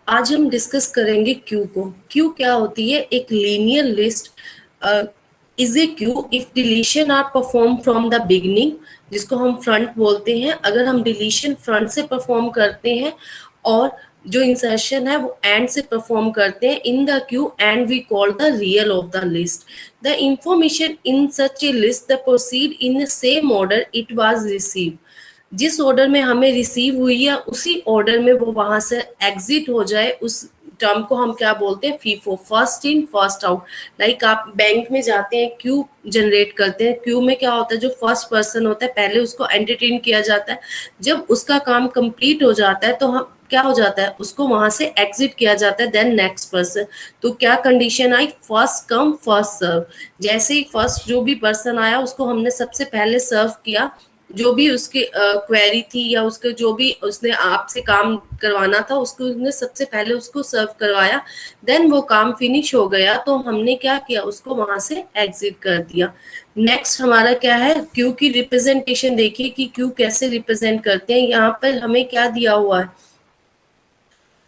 आज हम डिस्कस करेंगे क्यू को। क्यू क्या होती है? एक linear list is a queue if deletion are perform from the beginning, जिसको हम फ्रंट बोलते हैं। अगर हम डिलीशन फ्रंट से परफॉर्म करते हैं और जो इंसर्शन है वो एंड से परफॉर्म करते हैं in the queue, and we call the real of the list. The information in such a list the proceed in the same order it was received. जिस ऑर्डर में हमें रिसीव हुई है उसी ऑर्डर में वो वहां से एग्जिट हो जाए, उस टर्म को हम क्या बोलते हैं? FIFO, first in first out. Like आप बैंक में जाते हैं, क्यू जनरेट करते हैं। क्यू में क्या होता है? जो फर्स्ट पर्सन होता है पहले उसको एंटरटेन किया जाता है। जब उसका काम कंप्लीट हो जाता है तो हम क्या हो जाता है? उसको वहां से एग्जिट किया जाता है, देन नेक्स्ट पर्सन। तो क्या कंडीशन आई? First come first serve. जैसे ही फर्स्ट जो भी पर्सन आया उसको हमने सबसे पहले सर्व किया। जो भी उसकी क्वेरी थी या उसके जो भी उसने आपसे काम करवाना था उसको उसने सबसे पहले उसको सर्व करवाया। देन वो काम फिनिश हो गया तो हमने क्या किया? उसको वहां से एग्जिट कर दिया। नेक्स्ट हमारा क्या है? क्यू की रिप्रेजेंटेशन देखिए कि क्यू कैसे रिप्रेजेंट करते हैं। यहाँ पर हमें क्या दिया हुआ है?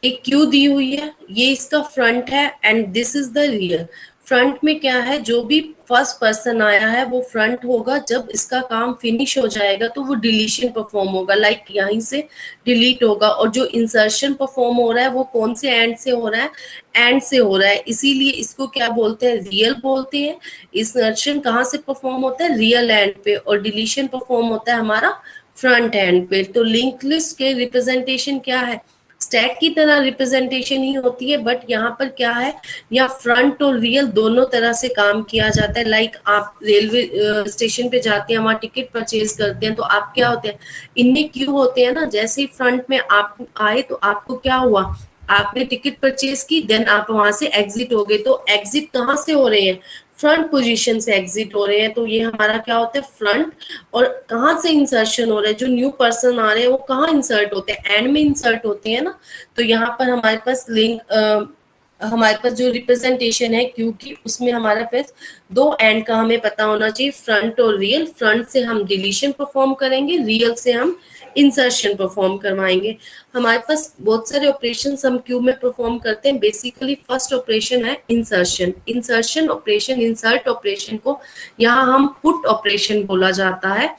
एक क्यू दी हुई है, ये इसका फ्रंट है and this is the rear. Front में क्या है? जो भी फर्स्ट पर्सन आया है वो फ्रंट होगा। जब इसका काम फिनिश हो जाएगा तो वो डिलीशन परफॉर्म होगा, लाइक यहीं से डिलीट होगा। और जो इंसर्शन परफॉर्म हो रहा है वो कौन से एंड से हो रहा है? एंड से हो रहा है, इसीलिए इसको क्या बोलते हैं? रियल बोलते हैं। इंसर्शन कहाँ से परफॉर्म होता है? रियल एंड पे। और डिलीशन परफॉर्म होता है हमारा फ्रंट एंड पे। तो लिंक लिस्ट के रिप्रेजेंटेशन क्या है? स्टैक की तरह रिप्रेजेंटेशन ही होती है, बट यहाँ पर क्या है? यहाँ फ्रंट और रियल दोनों तरह से काम किया जाता है। लाइक आप रेलवे स्टेशन पे जाते हैं, वहां टिकट परचेज करते हैं, तो आप क्या होते हैं? इनमें क्यू होते हैं ना। जैसे ही फ्रंट में आप आए तो आपको क्या हुआ? आपने टिकट परचेज की, देन आप वहां से एग्जिट हो गए। तो एग्जिट कहाँ से हो रहे हैं? फ्रंट पोजीशन से एग्जिट हो रहे हैं। तो ये हमारा क्या होता है? फ्रंट। और कहाँ से इंसर्शन हो रहा है? जो न्यू पर्सन आ रहे हैं वो कहाँ इंसर्ट होते हैं? एंड में इंसर्ट होते हैं ना। तो यहाँ पर हमारे पास लिंक हमारे पास जो रिप्रेजेंटेशन है क्यू की, उसमें हमारे पास दो एंड का हमें पता होना चाहिए, फ्रंट और रियल। फ्रंट से हम डिलीशन परफॉर्म करेंगे, रियल से हम इंसर्शन परफॉर्म करवाएंगे। हमारे पास बहुत सारे ऑपरेशन हम क्यू में परफॉर्म करते हैं। बेसिकली फर्स्ट ऑपरेशन है insertion. Insertion operation, insert operation को यहाँ हम पुट ऑपरेशन बोला जाता है,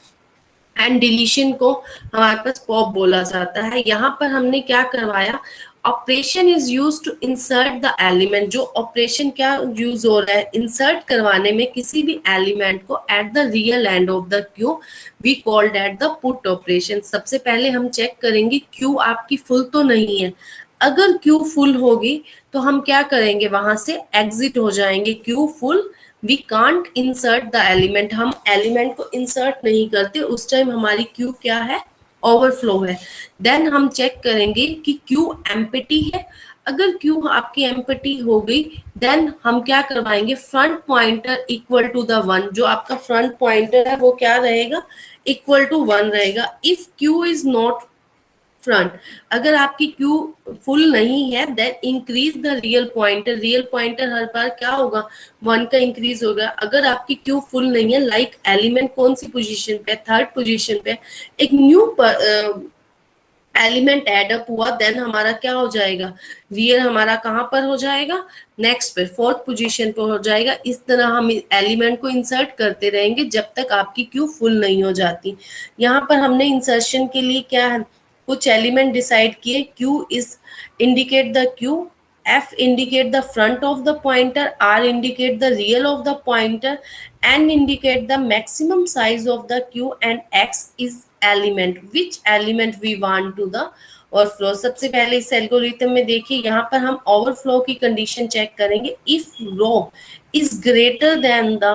एंड डिलीशन को हमारे पास पॉप बोला जाता है। यहाँ पर हमने क्या करवाया? Operation is use to insert the element. जो ऑपरेशन क्या यूज हो रहा है? इंसर्ट करवाने में किसी भी एलिमेंट को at the real end of the queue, we called at the put operation. सबसे पहले हम चेक करेंगे क्यू आपकी फुल तो नहीं है। अगर क्यू फुल होगी तो हम क्या करेंगे? वहां से एग्जिट हो जाएंगे। Queue full, we can't insert the element. हम एलिमेंट को इंसर्ट नहीं करते, उस टाइम हमारी क्यू क्या है? ओवरफ्लो है। देन हम चेक करेंगे कि क्यू एम्प्टी है। अगर क्यू आपकी एम्प्टी हो गई, देन हम क्या करवाएंगे? Front pointer equal to the one. जो आपका फ्रंट पॉइंटर है वो क्या रहेगा? इक्वल टू वन रहेगा। If queue is not front, अगर आपकी क्यू फुल नहीं है, then increase the real pointer. Real pointer हर बार क्या होगा? वन का इंक्रीज होगा। अगर आपकी क्यू फुल नहीं है, लाइक एलिमेंट कौन सी पोजीशन पे? थर्ड पोजीशन पे। एक न्यू एलिमेंट एड अप हुआ, देन हमारा क्या हो जाएगा? रियल हमारा कहाँ पर हो जाएगा? नेक्स्ट पे, फोर्थ पोजीशन पे हो जाएगा। इस तरह हम एलिमेंट को इंसर्ट करते रहेंगे जब तक आपकी क्यू फुल नहीं हो जाती। यहाँ पर हमने इंसर्शन के लिए क्या है? कुछ एलिमेंट डिसाइड किए। Q is indicate the Q, F indicate the front of the pointer, R indicate the real of the pointer, N indicate the maximum size of the queue, and X is element, which element we want to the overflow। सबसे पहले इस algorithm में देखिए, यहाँ पर हम overflow की condition check करेंगे। If row is greater than the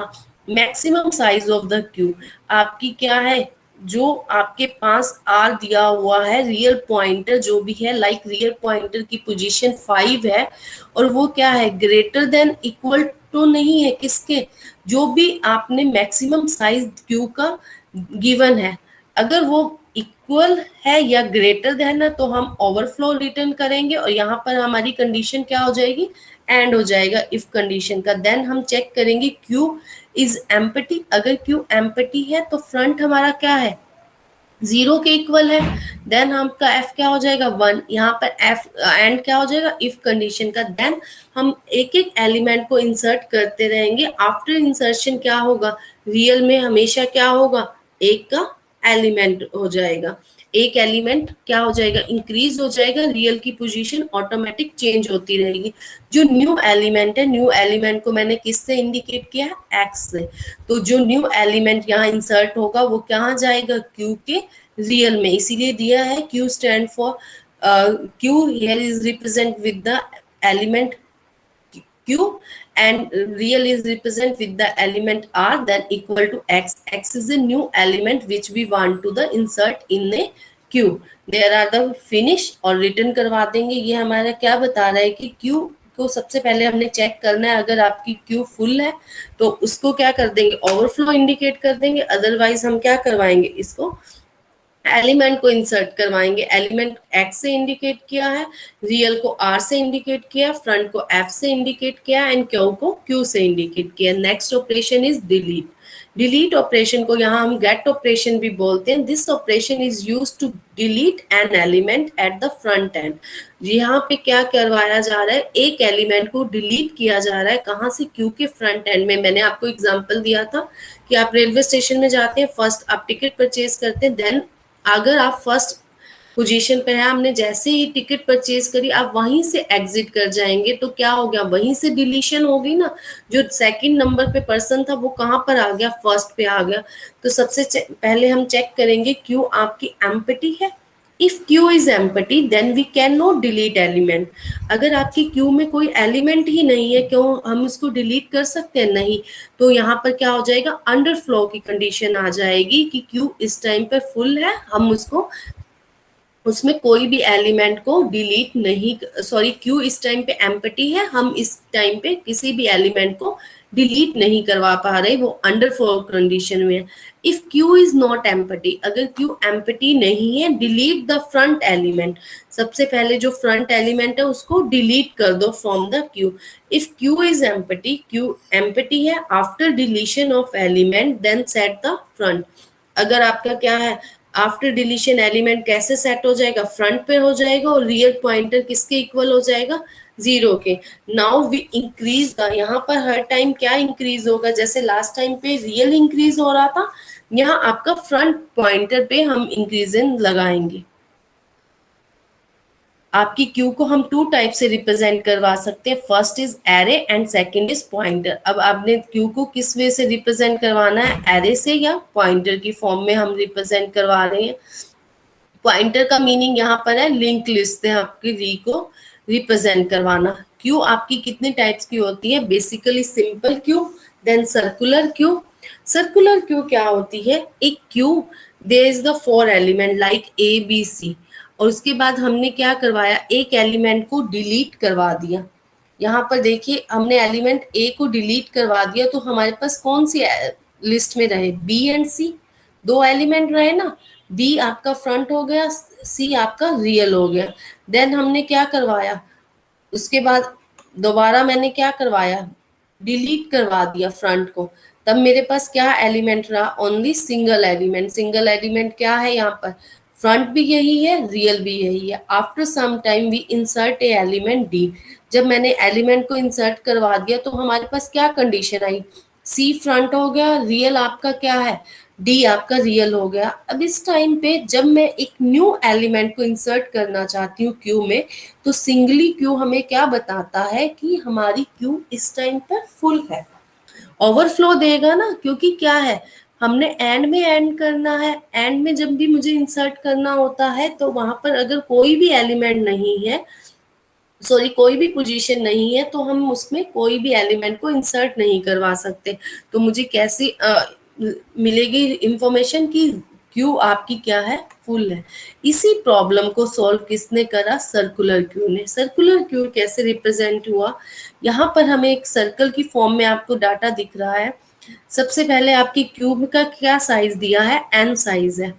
maximum size of the queue, आपकी क्या है? जो आपके पास आर दिया हुआ है, रियल पॉइंटर जो भी है, लाइक रियल पॉइंटर की पोजीशन 5 है, और वो क्या है? ग्रेटर देन इक्वल टू नहीं है किसके? जो भी आपने मैक्सिमम साइज क्यू का गिवन है, अगर वो इक्वल है या ग्रेटर देन है तो हम ओवरफ्लो रिटर्न करेंगे। और यहाँ पर हमारी कंडीशन क्या हो जाएगी? एंड हो जाएगा इफ कंडीशन का। देन हम चेक करेंगे क्यू इज एम्प्टी। अगर क्यू एम्प्टी है तो फ्रंट हमारा क्या है? जीरो के इक्वल है, देन आपका एफ क्या हो जाएगा 1, यहाँ पर एफ एंड क्या हो जाएगा इफ कंडीशन का, देन हम एक एक एलिमेंट को इंसर्ट करते रहेंगे। आफ्टर इंसर्शन क्या होगा, रियल में हमेशा क्या होगा, एक का एलिमेंट हो जाएगा, एक एलिमेंट क्या हो जाएगा, इंक्रीज हो जाएगा, रियल की पोजीशन ऑटोमेटिक चेंज होती रहेगी। जो न्यू एलिमेंट है, न्यू एलिमेंट को मैंने किससे इंडिकेट किया है, एक्स से। तो जो न्यू एलिमेंट यहाँ इंसर्ट होगा वो कहाँ जाएगा, क्यू के रियल में, इसीलिए दिया है Q stand for, Q here is represent with the element Q and real is represent with the element R, then equal to X. X is a new element which we want to the insert in a Q. There are the finish और return करवा देंगे। ये हमारा क्या बता रहा है कि Q को सबसे पहले हमने चेक करना है, अगर आपकी Q फुल है तो उसको क्या कर देंगे, ओवरफ्लो इंडिकेट कर देंगे, अदरवाइज हम क्या करवाएंगे, इसको एलिमेंट को इंसर्ट करवाएंगे। एलिमेंट एक्स से इंडिकेट किया है, रियल को आर से इंडिकेट किया, फ्रंट को एफ से इंडिकेट किया एंड क्यू को क्यू से इंडिकेट किया। Next operation is delete. Delete operation को यहाँ हम गेट ऑपरेशन भी बोलते हैं। This operation is use to delete an element at the front end. यहाँ पे क्या करवाया जा रहा है, एक एलिमेंट को डिलीट किया जा रहा है, कहाँ से, क्यू के फ्रंट एंड में। मैंने आपको एग्जांपल दिया था कि आप रेलवे स्टेशन में जाते हैं, फर्स्ट आप टिकट परचेज करते हैं, देन अगर आप फर्स्ट पोजीशन पे है, हमने जैसे ही टिकट परचेज करी, आप वहीं से एग्जिट कर जाएंगे तो क्या हो गया, वहीं से डिलीशन हो गई ना। जो सेकंड नंबर पे पर्सन था वो कहाँ पर आ गया, फर्स्ट पे आ गया। तो सबसे पहले हम चेक करेंगे क्यू आपकी एम्प्टी है। If queue is empty then we can not delete element. अगर आपकी क्यू में कोई एलिमेंट ही नहीं है, क्यों हम उसको डिलीट कर सकते हैं, नहीं। तो यहाँ पर क्या हो जाएगा, अंडरफ्लो की कंडीशन आ जाएगी कि क्यू इस टाइम पर फुल है, हम उसको उसमें कोई भी एलिमेंट को डिलीट नहीं, सॉरी क्यू इस टाइम पे एम्प्टी है, हम इस टाइम पे किसी भी एलिमेंट को डिलीट नहीं करवा पा रहे, वो अंडर फ्लो कंडीशन में है। If queue is not empty, अगर क्यू एम्प्टी नहीं है, डिलीट द फ्रंट एलिमेंट। सबसे पहले जो फ्रंट एलिमेंट है उसको डिलीट कर दो from the queue. If queue is empty, queue empty है, after deletion of element then set the front. अगर आपका क्या है, आफ्टर डिलीशन एलिमेंट कैसे सेट हो जाएगा, फ्रंट पे हो जाएगा और रियल पॉइंटर किसके इक्वल हो जाएगा, जीरो के। नाउ वी इंक्रीज द, यहाँ पर हर टाइम क्या इंक्रीज होगा, जैसे लास्ट टाइम पे रियल इंक्रीज हो रहा था, यहाँ आपका फ्रंट पॉइंटर पे हम इंक्रीजन लगाएंगे। आपकी क्यू को हम टू टाइप से रिप्रेजेंट करवा सकते हैं, first is array and second is pointer. अब आपने क्यू को किस वे से रिप्रेजेंट करवाना है, एरे से या पॉइंटर की फॉर्म में हम रिप्रेजेंट करवा रहे हैं। पॉइंटर का मीनिंग यहाँ पर है लिंक लिस्ट से आपकी री को रिप्रेजेंट करवाना। क्यू आपकी कितने टाइप्स की होती है, basically simple queue, then circular queue. Circular queue क्या होती है, एक queue there is the four element like A B C, और उसके बाद हमने क्या करवाया, एक एलिमेंट को डिलीट करवा दिया। यहाँ पर देखिए हमने एलिमेंट ए को डिलीट करवा दिया, तो हमारे पास कौन सी लिस्ट में रहे, बी एंड सी, दो एलिमेंट रहे ना। बी आपका फ्रंट हो गया, सी आपका रियल हो गया। देन हमने क्या करवाया, उसके बाद दोबारा मैंने क्या करवाया, डिलीट करवा दिया फ्रंट को। तब मेरे पास क्या एलिमेंट रहा, only single element. Single element क्या है यहाँ पर, फ्रंट भी यही है, रियल भी यही है। After some time we insert a element D. जब मैंने एलिमेंट को इंसर्ट करवा दिया तो हमारे पास क्या कंडीशन आई, सी फ्रंट हो गया, रियल आपका क्या है, डी आपका रियल हो गया। अब इस टाइम पे जब मैं एक न्यू एलिमेंट को इंसर्ट करना चाहती हूँ क्यू में, तो सिंगली क्यू हमें क्या बताता है कि हमारी क्यू इस टाइम पर फुल है। ओवरफ्लो देगा ना, क्योंकि क्या है, हमने एंड में एंड करना है। एंड में जब भी मुझे इंसर्ट करना होता है तो वहां पर अगर कोई भी एलिमेंट नहीं है, सॉरी कोई भी पोजीशन नहीं है, तो हम उसमें कोई भी एलिमेंट को इंसर्ट नहीं करवा सकते। तो मुझे कैसी मिलेगी इंफॉर्मेशन कि क्यू आपकी क्या है, फुल है। इसी प्रॉब्लम को सॉल्व किसने करा, सर्कुलर क्यू ने। सर्कुलर क्यू कैसे रिप्रेजेंट हुआ, यहाँ पर हमें एक सर्कल की फॉर्म में आपको डाटा दिख रहा है। सबसे पहले आपकी क्यूब का क्या साइज दिया है, एन साइज है।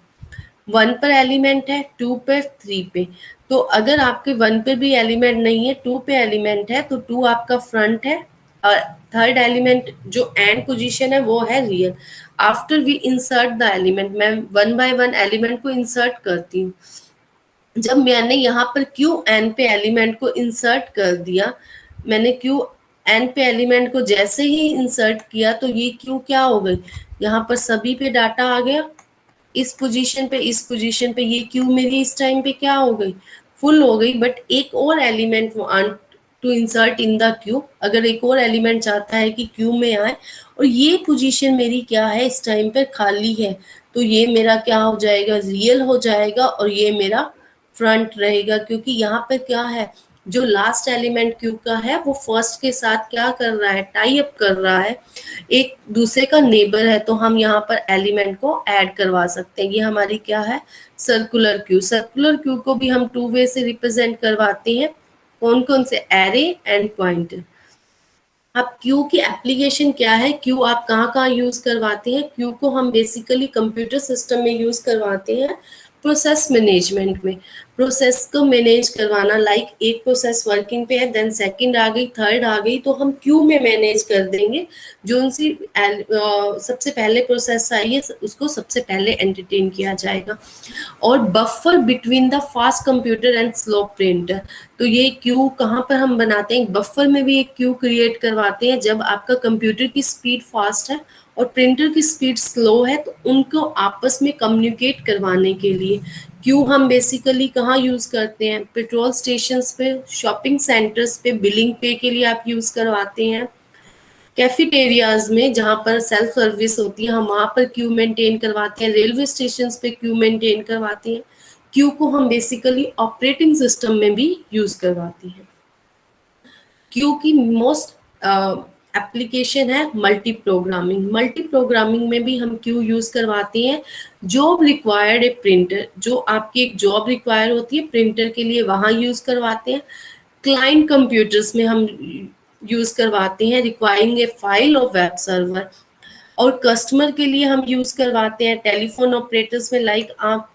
1 पर एलिमेंट है, 2 पर, 3 पे। तो अगर आपके 1 पे भी एलिमेंट नहीं है, 2 पे एलिमेंट है, तो 2 आपका फ्रंट है, थर्ड एलिमेंट जो एंड पोजीशन है वो है real. After we insert the element, मैं वन बाय वन एलिमेंट को इंसर्ट करती हूँ। जब मैंने यहाँ पर क्यू एन पे एलिमेंट को इंसर्ट कर दिया, मैंने क्यू एन पे एलिमेंट को जैसे ही इंसर्ट किया तो ये क्यू क्या हो गई, यहाँ पर सभी पे डाटा आ गया, इस पोजीशन पे इस पोजीशन पे ये क्यू मेरी इस टाइम पे क्या हो गई, फुल हो गई। बट एक और element want to insert in the queue, अगर एक और एलिमेंट चाहता है कि क्यू में आए और ये पोजीशन मेरी क्या है इस टाइम पे खाली है, तो ये मेरा क्या हो जाएगा, रियल हो जाएगा और ये मेरा फ्रंट रहेगा। क्योंकि यहाँ पर क्या है, जो लास्ट एलिमेंट क्यू का है वो फर्स्ट के साथ क्या कर रहा है, टाई अप कर रहा है, एक दूसरे का नेबर है, तो हम यहाँ पर एलिमेंट को ऐड करवा सकते हैं। ये हमारी क्या है, सर्कुलर क्यू। सर्कुलर क्यू को भी हम टू वे से रिप्रेजेंट करवाते हैं, कौन कौन से, एरे एंड पॉइंटर। अब क्यू की एप्लीकेशन क्या है, क्यू आप कहाँ कहाँ यूज करवाते हैं, क्यू को हम बेसिकली कंप्यूटर सिस्टम में यूज करवाते हैं, प्रोसेस मैनेजमेंट में। प्रोसेस को मैनेज करवाना, लाइक एक प्रोसेस वर्किंग पे है, देन सेकंड आ गई, थर्ड आ गई, तो हम क्यू में मैनेज कर देंगे। जो उनसी सबसे पहले प्रोसेस आई है उसको सबसे पहले एंटरटेन किया जाएगा। और buffer between the fast computer and slow printer, तो ये क्यू कहाँ पर हम बनाते हैं, बफर में भी एक क्यू क्रिएट करवाते हैं। जब आपका कंप्यूटर की स्पीड फास्ट है और प्रिंटर की स्पीड स्लो है तो उनको आपस में कम्युनिकेट करवाने के लिए क्यू हम बेसिकली कहाँ यूज करते हैं, पेट्रोल स्टेशन पे, शॉपिंग सेंटर्स पे, बिलिंग पे के लिए आप यूज करवाते हैं, कैफेटेरियाज में जहाँ पर सेल्फ सर्विस होती है हम वहाँ पर क्यू मेंटेन करवाते हैं, रेलवे स्टेशन पे क्यू मेंटेन करवाते हैं। क्यू को हम बेसिकली ऑपरेटिंग सिस्टम में भी यूज करवाते हैं। क्यू की मोस्ट एप्लीकेशन है मल्टी प्रोग्रामिंग। मल्टी प्रोग्रामिंग में भी हम क्यू यूज करवाते हैं। जॉब रिक्वायर्ड ए प्रिंटर, जो आपकी एक जॉब रिक्वायर होती है प्रिंटर के लिए, वहां यूज करवाते हैं। क्लाइंट कंप्यूटर्स में हम यूज करवाते हैं, रिक्वायरिंग ए फाइल और वेब सर्वर। और कस्टमर के लिए हम यूज करवाते हैं टेलीफोन ऑपरेटर्स में, लाइक आप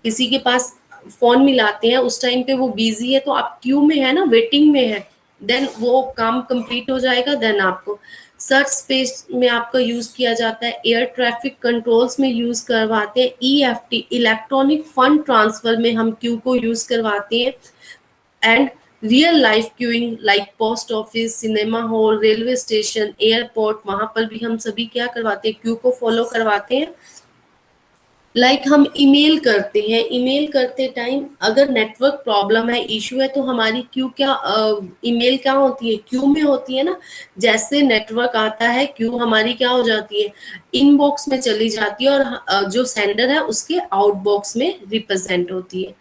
किसी के पास फोन मिलाते हैं, उस टाइम पे वो बिजी है तो आप क्यू में है ना, वेटिंग में है, देन वो काम कंप्लीट हो जाएगा, देन आपको सर्च स्पेस में आपका यूज किया जाता है। एयर ट्रैफिक कंट्रोल्स में यूज करवाते हैं। ईएफटी इलेक्ट्रॉनिक फंड ट्रांसफर में हम क्यू को यूज करवाते हैं। And real life queuing like post office, cinema hall, railway station, airport, वहां पर भी हम सभी क्या करवाते हैं, क्यू को फॉलो करवाते हैं। लाइक हम ईमेल करते हैं, ईमेल करते टाइम अगर नेटवर्क प्रॉब्लम है, इशू है, तो हमारी क्यू क्या, ईमेल क्या होती है, क्यू में होती है ना। जैसे नेटवर्क आता है क्यू हमारी क्या हो जाती है, इनबॉक्स में चली जाती है और जो सेंडर है उसके आउटबॉक्स में रिप्रेजेंट होती है।